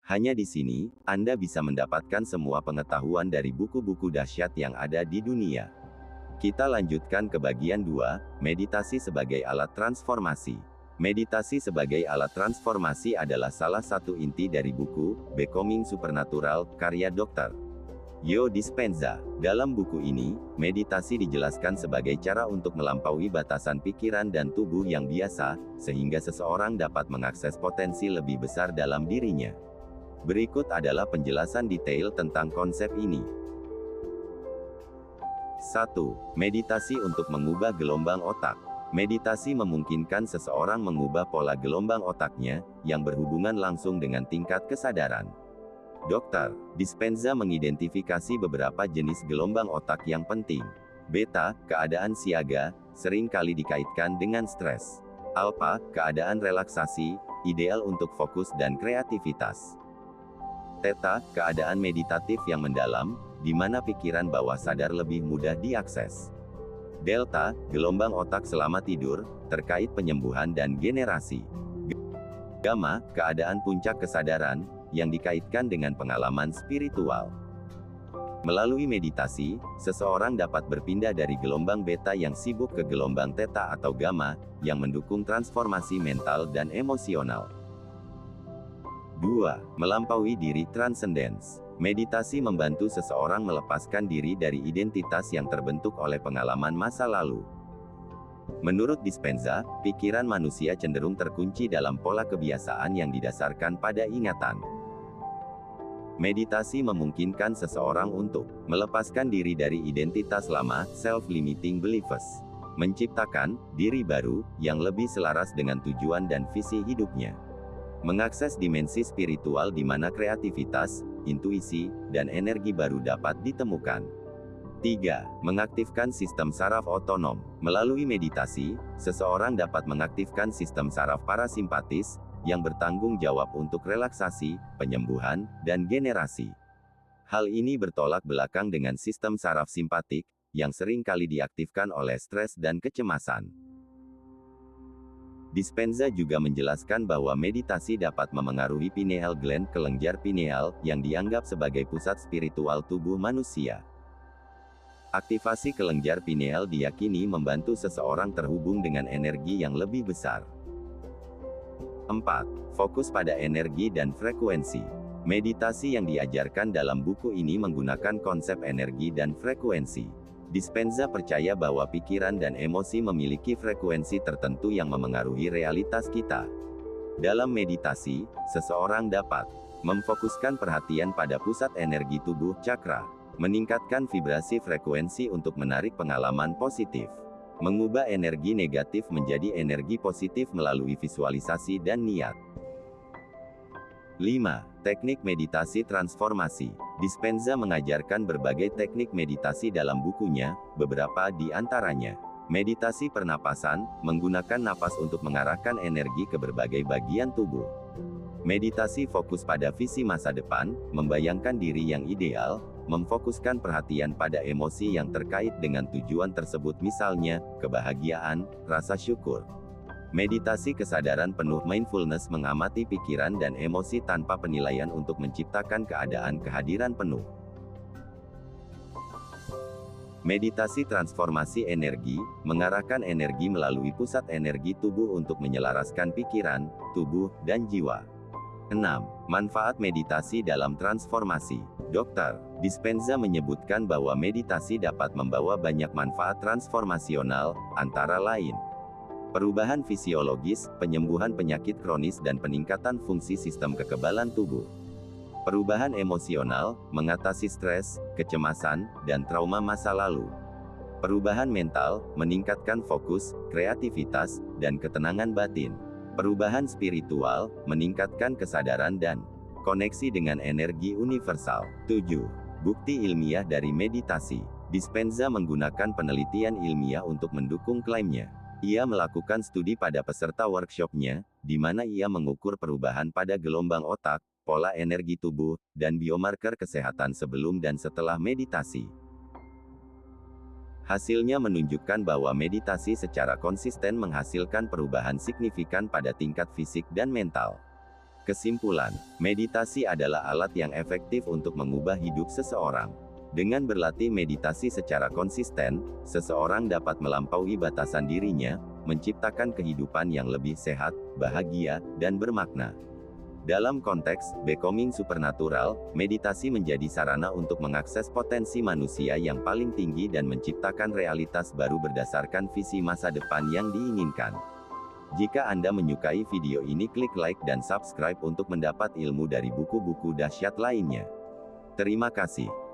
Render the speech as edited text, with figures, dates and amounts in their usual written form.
Hanya di sini, Anda bisa mendapatkan semua pengetahuan dari buku-buku dahsyat yang ada di dunia. Kita lanjutkan ke bagian 2, meditasi sebagai alat transformasi. Meditasi sebagai alat transformasi adalah salah satu inti dari buku Becoming Supernatural, karya Dr. Joe Dispenza. Dalam buku ini, meditasi dijelaskan sebagai cara untuk melampaui batasan pikiran dan tubuh yang biasa, sehingga seseorang dapat mengakses potensi lebih besar dalam dirinya. Berikut adalah penjelasan detail tentang konsep ini. 1. Meditasi untuk mengubah gelombang otak. Meditasi memungkinkan seseorang mengubah pola gelombang otaknya, yang berhubungan langsung dengan tingkat kesadaran. Dr. Dispenza mengidentifikasi beberapa jenis gelombang otak yang penting. Beta, keadaan siaga, sering kali dikaitkan dengan stres. Alpha, keadaan relaksasi, ideal untuk fokus dan kreativitas. Theta, keadaan meditatif yang mendalam, di mana pikiran bawah sadar lebih mudah diakses. Delta, gelombang otak selama tidur, terkait penyembuhan dan generasi. Gamma, keadaan puncak kesadaran, yang dikaitkan dengan pengalaman spiritual. Melalui meditasi, seseorang dapat berpindah dari gelombang beta yang sibuk ke gelombang theta atau gamma, yang mendukung transformasi mental dan emosional. 2. Melampaui diri transcendence. Meditasi membantu seseorang melepaskan diri dari identitas yang terbentuk oleh pengalaman masa lalu. Menurut Dispenza, pikiran manusia cenderung terkunci dalam pola kebiasaan yang didasarkan pada ingatan. Meditasi memungkinkan seseorang untuk melepaskan diri dari identitas lama, self-limiting beliefs, menciptakan diri baru yang lebih selaras dengan tujuan dan visi hidupnya. Mengakses dimensi spiritual di mana kreativitas, intuisi, dan energi baru dapat ditemukan. 3. Mengaktifkan sistem saraf otonom. Melalui meditasi, seseorang dapat mengaktifkan sistem saraf parasimpatis, yang bertanggung jawab untuk relaksasi, penyembuhan, dan generasi. Hal ini bertolak belakang dengan sistem saraf simpatik, yang sering kali diaktifkan oleh stres dan kecemasan. Dispenza juga menjelaskan bahwa meditasi dapat memengaruhi pineal gland kelenjar pineal, yang dianggap sebagai pusat spiritual tubuh manusia. Aktivasi kelenjar pineal diyakini membantu seseorang terhubung dengan energi yang lebih besar. 4. Fokus pada energi dan frekuensi. Meditasi yang diajarkan dalam buku ini menggunakan konsep energi dan frekuensi. Dispenza percaya bahwa pikiran dan emosi memiliki frekuensi tertentu yang memengaruhi realitas kita. Dalam meditasi, seseorang dapat memfokuskan perhatian pada pusat energi tubuh chakra, meningkatkan vibrasi frekuensi untuk menarik pengalaman positif, mengubah energi negatif menjadi energi positif melalui visualisasi dan niat. 5. Teknik meditasi transformasi. Dispenza mengajarkan berbagai teknik meditasi dalam bukunya, beberapa di antaranya. Meditasi pernapasan, menggunakan napas untuk mengarahkan energi ke berbagai bagian tubuh. Meditasi fokus pada visi masa depan, membayangkan diri yang ideal, memfokuskan perhatian pada emosi yang terkait dengan tujuan tersebut misalnya, kebahagiaan, rasa syukur. Meditasi kesadaran penuh mindfulness mengamati pikiran dan emosi tanpa penilaian untuk menciptakan keadaan kehadiran penuh. Meditasi transformasi energi, mengarahkan energi melalui pusat energi tubuh untuk menyelaraskan pikiran, tubuh, dan jiwa. 6. Manfaat meditasi dalam transformasi. Dr. Dispenza menyebutkan bahwa meditasi dapat membawa banyak manfaat transformasional, antara lain perubahan fisiologis, penyembuhan penyakit kronis dan peningkatan fungsi sistem kekebalan tubuh. Perubahan emosional, mengatasi stres, kecemasan, dan trauma masa lalu. Perubahan mental, meningkatkan fokus, kreativitas, dan ketenangan batin. Perubahan spiritual, meningkatkan kesadaran dan koneksi dengan energi universal. 7. Bukti ilmiah dari meditasi. Dispenza menggunakan penelitian ilmiah untuk mendukung klaimnya. Ia melakukan studi pada peserta workshopnya, di mana ia mengukur perubahan pada gelombang otak, pola energi tubuh, dan biomarker kesehatan sebelum dan setelah meditasi. Hasilnya menunjukkan bahwa meditasi secara konsisten menghasilkan perubahan signifikan pada tingkat fisik dan mental. Kesimpulan, meditasi adalah alat yang efektif untuk mengubah hidup seseorang. Dengan berlatih meditasi secara konsisten, seseorang dapat melampaui batasan dirinya, menciptakan kehidupan yang lebih sehat, bahagia, dan bermakna. Dalam konteks Becoming Supernatural, meditasi menjadi sarana untuk mengakses potensi manusia yang paling tinggi dan menciptakan realitas baru berdasarkan visi masa depan yang diinginkan. Jika Anda menyukai video ini, klik like dan subscribe untuk mendapat ilmu dari buku-buku dahsyat lainnya. Terima kasih.